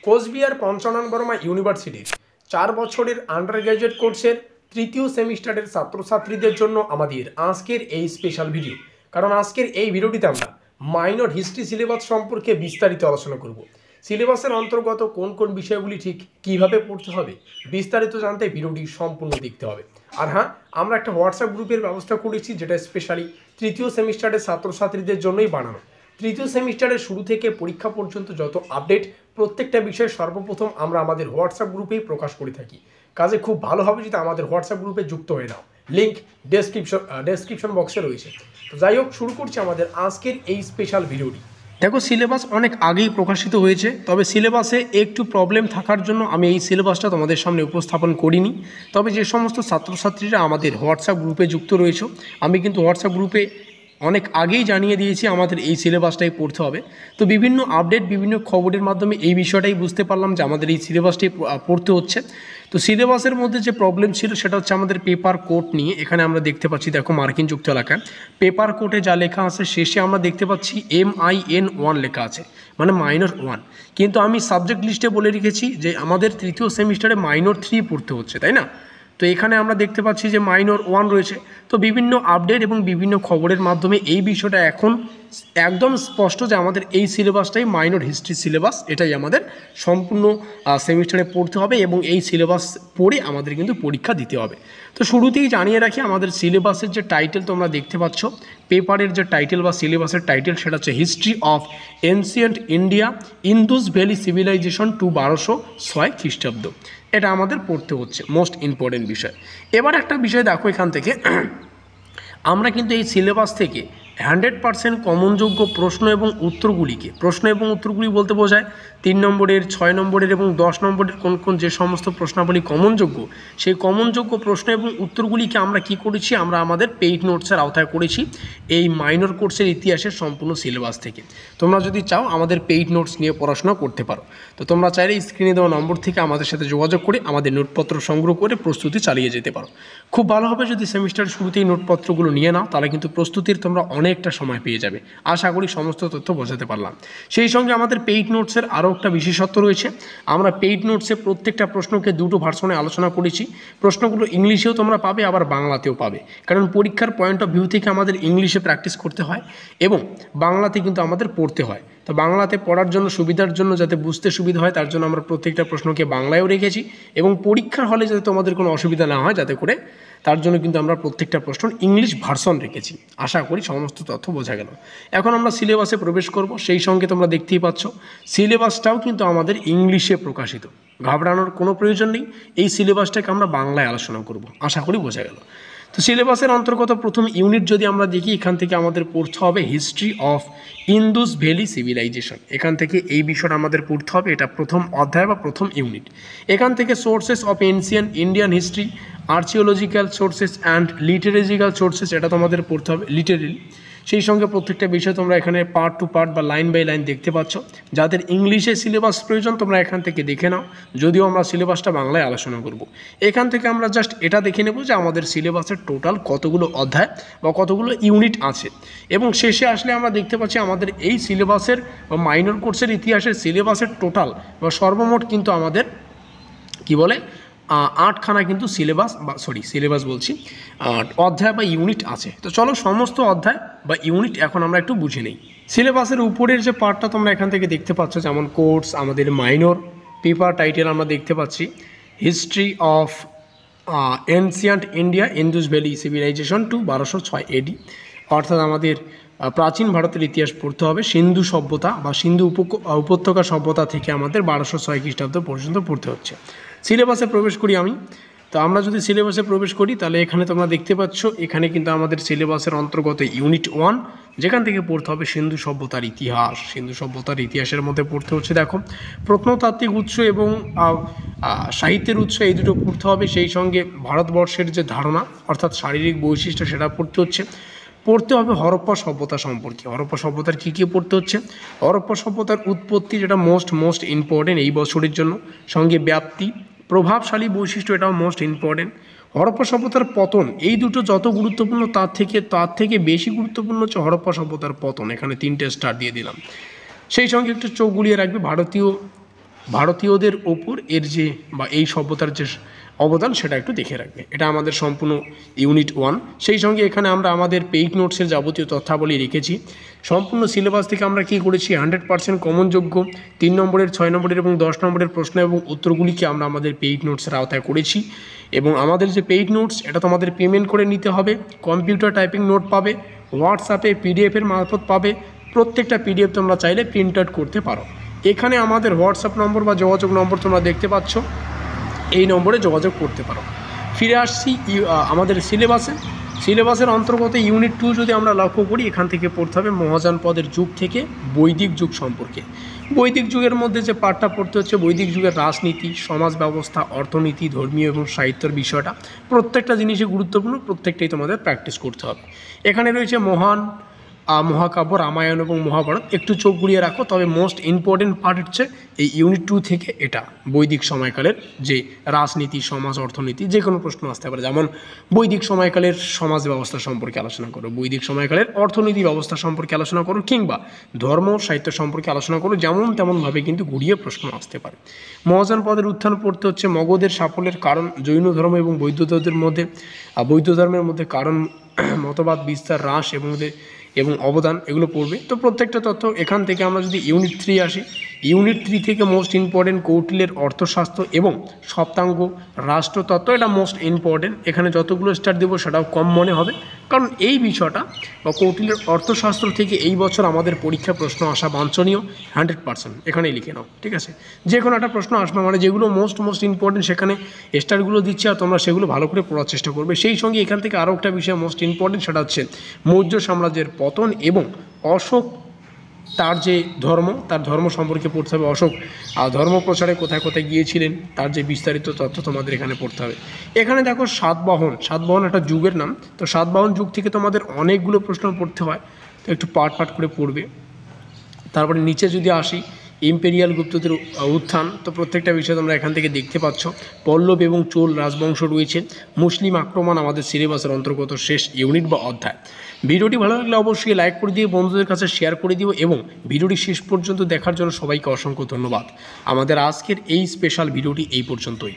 কোচবিহার পঞ্চানন বর্মা ইউনিভার্সিটির 4 বছরের under graduate কোর্সের তৃতীয় সেমিস্টারের ছাত্রছাত্রীদের জন্য আমাদের আজকের এই স্পেশাল ভিডিও। কারণ আজকের এই ভিডিওটিতে আমরা মাইনর হিস্ট্রি সিলেবাস সম্পর্কে বিস্তারিত আলোচনা করব। সিলেবাসের অন্তর্গত কোন কোন বিষয়গুলি ঠিক কিভাবে পড়তে হবে বিস্তারিত জানতে ভিডিওটি সম্পূর্ণ দেখতে হবে। আর হ্যাঁ, আমরা একটা হোয়াটসঅ্যাপ গ্রুপের ব্যবস্থা করেছি, যেটা স্পেশালি তৃতীয় সেমিস্টারের ছাত্রছাত্রীদের জন্যই বানানো। তৃতীয় সেমিস্টারের শুরু থেকে পরীক্ষা পর্যন্ত যত আপডেট প্রত্যেকটা বিষয়ে সর্বপ্রথম আমরা আমাদের হোয়াটসঅ্যাপ গ্রুপেই প্রকাশ করে থাকি। কাজে খুব ভালো হবে যদি আমাদের হোয়াটসঅ্যাপ গ্রুপে যুক্ত হয়ে নাও, লিঙ্ক ডেসক্রিপশন বক্সে রয়েছে। তো যাই হোক, শুরু করছি আমাদের আজকের এই স্পেশাল ভিডিওটি। দেখো, সিলেবাস অনেক আগেই প্রকাশিত হয়েছে, তবে সিলেবাসে একটু প্রবলেম থাকার জন্য আমি এই সিলেবাসটা তোমাদের সামনে উপস্থাপন করিনি। তবে যে সমস্ত ছাত্রছাত্রীরা আমাদের হোয়াটসঅ্যাপ গ্রুপে যুক্ত রয়েছে, আমি কিন্তু হোয়াটসঅ্যাপ গ্রুপে অনেক আগেই জানিয়ে দিয়েছি আমাদের এই সিলেবাসটাই পড়তে হবে। তো বিভিন্ন আপডেট, বিভিন্ন খবরের মাধ্যমে এই বিষয়টাই বুঝতে পারলাম যে আমাদের এই সিলেবাসটাই পড়তে হচ্ছে। তো সিলেবাসের মধ্যে যে প্রবলেম ছিল সেটা হচ্ছে আমাদের পেপার কোড নিয়ে। এখানে আমরা দেখতে পাচ্ছি, দেখো মার্কিন যুক্ত এলাকায় পেপার কোডে যা লেখা আছে শেষে আমরা দেখতে পাচ্ছি MIN1 লেখা আছে, মানে মাইনর 1। কিন্তু আমি সাবজেক্ট লিস্টে বলে রেখেছি যে আমাদের তৃতীয় সেমিস্টারে মাইনর 3 পড়তে হচ্ছে, তাই না? তো এখানে আমরা দেখতে পাচ্ছি যে মাইনর 1 রয়েছে। তো বিভিন্ন আপডেট এবং বিভিন্ন খবরের মাধ্যমে এই বিষয়টা এখন একদম স্পষ্ট যে আমাদের এই সিলেবাসটাই মাইনর হিস্ট্রি সিলেবাস, এটাই আমাদের সম্পূর্ণ সেমিস্টারে পড়তে হবে এবং এই সিলেবাস পড়ে আমাদের কিন্তু পরীক্ষা দিতে হবে। তো শুরুতেই জানিয়ে রাখি, আমাদের সিলেবাসের যে টাইটেল তোমরা দেখতে পাচ্ছ, পেপারের যে টাইটেল বা সিলেবাসের টাইটেল সেটা হচ্ছে history of ancient India, Indus valley civilisation to 1206 খ্রিস্টাব্দ। এটা আমাদের পড়তে হচ্ছে, মোস্ট ইম্পর্টেন্ট বিষয়। এবার একটা বিষয় দেখো, এখান থেকে আমরা কিন্তু এই সিলেবাস থেকে 100% কমনযোগ্য প্রশ্ন এবং উত্তরগুলি বলতে বোঝায় 3 নম্বরের, 6 নম্বরের এবং 10 নম্বরের কোন কোন যে সমস্ত প্রশ্নাবলী কমনযোগ্য, সেই কমনযোগ্য প্রশ্ন এবং উত্তরগুলিকে আমরা কি করেছি, আমরা আমাদের পেইড নোটসের আওতায় করেছি এই মাইনর কোর্সের ইতিহাসের সম্পূর্ণ সিলেবাস থেকে। তোমরা যদি চাও আমাদের পেইড নোটস নিয়ে পড়াশোনা করতে পারো। তো তোমরা চাইলে স্ক্রিনে দেওয়া নম্বর থেকে আমাদের সাথে যোগাযোগ করে আমাদের নোটপত্র সংগ্রহ করে প্রস্তুতি চালিয়ে যেতে পারো। খুব ভালো হবে যদি সেমিস্টার শুরুতেই নোটপত্রগুলো নিয়ে নাও, তাহলে কিন্তু প্রস্তুতির তোমরা অনেকটা সময় পেয়ে যাবে। আশা করি সমস্ত তথ্য বোঝাতে পারলাম। সেই সঙ্গে আমাদের পেইড নোটসের আরও একটা বিশেষত্ব রয়েছে। আমরা পেইড নোটসে প্রত্যেকটা প্রশ্নকে দুটো ভার্সনে আলোচনা করেছি। প্রশ্নগুলো ইংলিশেও তোমরা পাবে, আবার বাংলাতেও পাবে, কারণ পরীক্ষার পয়েন্ট অফ ভিউ থেকে আমাদের ইংলিশে প্র্যাকটিস করতে হয় এবং বাংলাতে কিন্তু আমাদের পড়তে হয়। তো বাংলাতে পড়ার জন্য, সুবিধার জন্য, যাতে বুঝতে সুবিধা হয় তার জন্য আমরা প্রত্যেকটা প্রশ্নকে বাংলায়ও রেখেছি এবং পরীক্ষার হলে যাতে তোমাদের কোনো অসুবিধা না হয় যাতে করে, তার জন্য কিন্তু আমরা প্রত্যেকটা প্রশ্ন ইংলিশ ভার্সন রেখেছি। আশা করি সমস্ত তথ্য বোঝা গেল। এখন আমরা সিলেবাসে প্রবেশ করব। সেই সঙ্গে তোমরা দেখতেই পাচ্ছ সিলেবাসটাও কিন্তু আমাদের ইংলিশে প্রকাশিত। ঘাবড়ানোর কোনো প্রয়োজন নেই, এই সিলেবাসটাকে আমরা বাংলায় আলোচনা করব। আশা করি বোঝা গেল। তো সিলেবাসের অন্তর্গত প্রথম ইউনিট যদি আমরা দেখি, এখান থেকে আমাদের পড়তে হবে history of Indus valley civilisation. এখান থেকে এই বিষয়টা আমাদের পড়তে হবে, এটা প্রথম অধ্যায় বা প্রথম ইউনিট। এখান থেকে sources of ancient Indian history, archaeological sources and literary sources, এটা তোমাদের পড়তে হবে লিটারেলি। সেই সঙ্গে প্রত্যেকটা বিষয় তোমরা এখানে পার্ট টু পার্ট বা লাইন বাই লাইন দেখতে পাচ্ছ। যাদের ইংলিশে সিলেবাস প্রয়োজন তোমরা এখান থেকে দেখে নাও, যদিও আমরা সিলেবাসটা বাংলায় আলোচনা করব। এখান থেকে আমরা জাস্ট এটা দেখে নেব যে আমাদের সিলেবাসের টোটাল কতগুলো অধ্যায় বা কতগুলো ইউনিট আছে, এবং শেষে আসলে আমরা দেখতে পাচ্ছি আমাদের এই সিলেবাসের বা মাইনর কোর্সের ইতিহাসের সিলেবাসের টোটাল বা সর্বমোট কিন্তু আমাদের কি বলে 8খানা কিন্তু অধ্যায় বা ইউনিট আছে। তো চলো সমস্ত অধ্যায় বা ইউনিট এখন আমরা একটু বুঝে নেই। সিলেবাসের উপরের যে পার্টটা তোমরা এখান থেকে দেখতে পাচ্ছ, যেমন কোর্স, আমাদের মাইনর, পেপার টাইটেল আমরা দেখতে পাচ্ছি history of ancient India, Indus valley civilisation to 1206 AD, অর্থাৎ আমাদের প্রাচীন ভারতের ইতিহাস পড়তে হবে। সিন্ধু সভ্যতা বা সিন্ধু উপত্যকা সভ্যতা থেকে আমাদের 1206 খ্রিস্টাব্দ পর্যন্ত পড়তে হচ্ছে। সিলেবাসে প্রবেশ করি আমি। তো আমরা যদি সিলেবাসে প্রবেশ করি তাহলে এখানে তোমরা দেখতে পাচ্ছ, এখানে কিন্তু আমাদের সিলেবাসের অন্তর্গত ইউনিট 1, যেখান থেকে পড়তে হবে সিন্ধু সভ্যতার ইতিহাস। সিন্ধু সভ্যতার ইতিহাসের মধ্যে পড়তে হচ্ছে দেখো প্রত্নতাত্ত্বিক উৎস এবং সাহিত্যের উৎস, এই দুটো পড়তে হবে। সেই সঙ্গে ভারতবর্ষের যে ধারণা অর্থাৎ শারীরিক বৈশিষ্ট্য সেটা পড়তে হবে হরপ্পা সভ্যতা সম্পর্কে। হরপ্পা সভ্যতার কী কী পড়তে হচ্ছে, হরপ্পা সভ্যতার উৎপত্তি, যেটা মোস্ট ইম্পর্টেন্ট এই বছরের জন্য, সঙ্গে ব্যাপ্তি, প্রভাবশালী বৈশিষ্ট্য, এটাও মোস্ট ইম্পর্টেন্ট। হরপ্পা সভ্যতার পতন, এই দুটো যত গুরুত্বপূর্ণ তার থেকে বেশি গুরুত্বপূর্ণ হচ্ছে হরপ্পা সভ্যতার পতন। এখানে 3টে স্টার দিয়ে দিলাম। সেই সঙ্গে একটু চোখ গুলিয়ে রাখবে ভারতীয় ভারতীয়দের ওপর এর যে বা এই সভ্যতার যে অবদান সেটা একটু দেখে রাখবে। এটা আমাদের সম্পূর্ণ ইউনিট 1। সেই সঙ্গে এখানে আমরা আমাদের পেইড নোটসের যাবতীয় তথ্যাবলী রেখেছি। সম্পূর্ণ সিলেবাস থেকে আমরা কী করেছি, 100% কমনযোগ্য 3 নম্বরের, 6 নম্বরের এবং 10 নম্বরের প্রশ্ন এবং উত্তরগুলিকে আমরা আমাদের পেইড নোটসের আওতায় করেছি। এবং আমাদের যে পেইড নোটস এটা তোমাদের পেমেন্ট করে নিতে হবে। কম্পিউটার টাইপিং নোট পাবে, হোয়াটসঅ্যাপে পিডিএফের মারফত পাবে। প্রত্যেকটা পিডিএফ তোমরা চাইলে প্রিন্ট আউট করতে পারো। এখানে আমাদের হোয়াটসঅ্যাপ নম্বর বা যোগাযোগ নম্বর তোমরা দেখতে পাচ্ছ, এই নম্বরে যোগাযোগ করতে পারো। ফিরে আসছি আমাদের সিলেবাসের অন্তর্গত ইউনিট 2 যদি আমরা লক্ষ্য করি, এখান থেকে পড়তে হবে মহাযানপদের যুগ থেকে বৈদিক যুগ সম্পর্কে। বৈদিক যুগের মধ্যে যে পাঠটা পড়তে হচ্ছে, বৈদিক যুগের রাজনীতি, সমাজ ব্যবস্থা, অর্থনীতি, ধর্মীয় এবং সাহিত্যের বিষয়টা প্রত্যেকটা জিনিসই গুরুত্বপূর্ণ, প্রত্যেকটাই তোমাদের প্র্যাকটিস করতে হবে। এখানে রয়েছে মহাকাব্য রামায়ণ এবং মহাভারত, একটু চোখ ঘুরিয়ে রাখো। তবে মোস্ট ইম্পর্টেন্ট পার্ট হচ্ছে এই ইউনিট 2 থেকে এটা বৈদিক সময়কালের যে রাজনীতি, সমাজ, অর্থনীতি, যে কোনো প্রশ্ন আসতে পারে। যেমন বৈদিক সময়কালের সমাজ ব্যবস্থা সম্পর্কে আলোচনা করো, বৈদিক সময়কালের অর্থনীতি ব্যবস্থা সম্পর্কে আলোচনা করো, কিংবা ধর্ম সাহিত্য সম্পর্কে আলোচনা করো। যেমন তেমনভাবে কিন্তু ঘুরিয়ে প্রশ্ন আসতে পারে। মহাযানপদের উত্থান পড়তে হচ্ছে মগধের সাফল্যের কারণ, জৈন ধর্ম এবং বৌদ্ধ ধর্মের মধ্যে কারণ, মতবাদ বিস্তার, হ্রাস এবং অবদান, এগুলো পড়বে। তো প্রত্যেকটা তথ্য এখান থেকে আমরা যদি ইউনিট 3 আসি, ইউনিট 3 থেকে মোস্ট ইম্পর্টেন্ট কৌটিল্যের অর্থশাস্ত্র এবং সপ্তাঙ্গ রাষ্ট্রতত্ত্ব, এটা মোস্ট ইম্পর্টেন্ট। এখানে যতগুলো স্টার দেবো সেটাও কম মনে হবে, কারণ এই বিষয়টা বা কৌটিল্যের অর্থশাস্ত্র থেকে এই বছর আমাদের পরীক্ষা প্রশ্ন আসা বাঞ্ছনীয়। 100% এখানেই লিখে নাও, ঠিক আছে? যে কোনো একটা প্রশ্ন আসবে, মানে যেগুলো মোস্ট ইম্পর্টেন্ট সেখানে স্টারগুলো দিচ্ছি, আর তোমরা সেগুলো ভালো করে পড়ার চেষ্টা করবে। সেই সঙ্গে এখান থেকে আরও একটা বিষয় মোস্ট ইম্পর্টেন্ট, সেটা হচ্ছে মৌর্য সাম্রাজ্যের পতন এবং অশোক তার যে তার ধর্ম সম্পর্কে পড়তে হবে। অশোক ধর্ম প্রচারে কোথায় কোথায় গিয়েছিলেন, তার যে বিস্তারিত তথ্য তোমাদের এখানে পড়তে হবে। এখানে দেখো সাতবাহন একটা যুগের নাম। তো সাতবাহন যুগ থেকে তোমাদের অনেকগুলো প্রশ্ন পড়তে হয়, তো একটু পাট করে পড়বে। তারপরে নিচে যদি আসি, ইম্পেরিয়াল গুপ্তদের উত্থান, তো প্রত্যেকটা বিষয় তোমরা এখান থেকে দেখতে পাচ্ছ। পল্লব এবং চোল রাজবংশ রয়েছে। মুসলিম আক্রমণ আমাদের সিলেবাসের অন্তর্গত শেষ ইউনিট বা অধ্যায়। ভিডিওটি ভালো লাগলে অবশ্যই লাইক করে দিও, বন্ধুদের কাছে শেয়ার করে দিও, এবং ভিডিওটি শেষ পর্যন্ত দেখার জন্য সবাইকে অসংখ্য ধন্যবাদ। আমাদের আজকের এই স্পেশাল ভিডিওটি এই পর্যন্তই।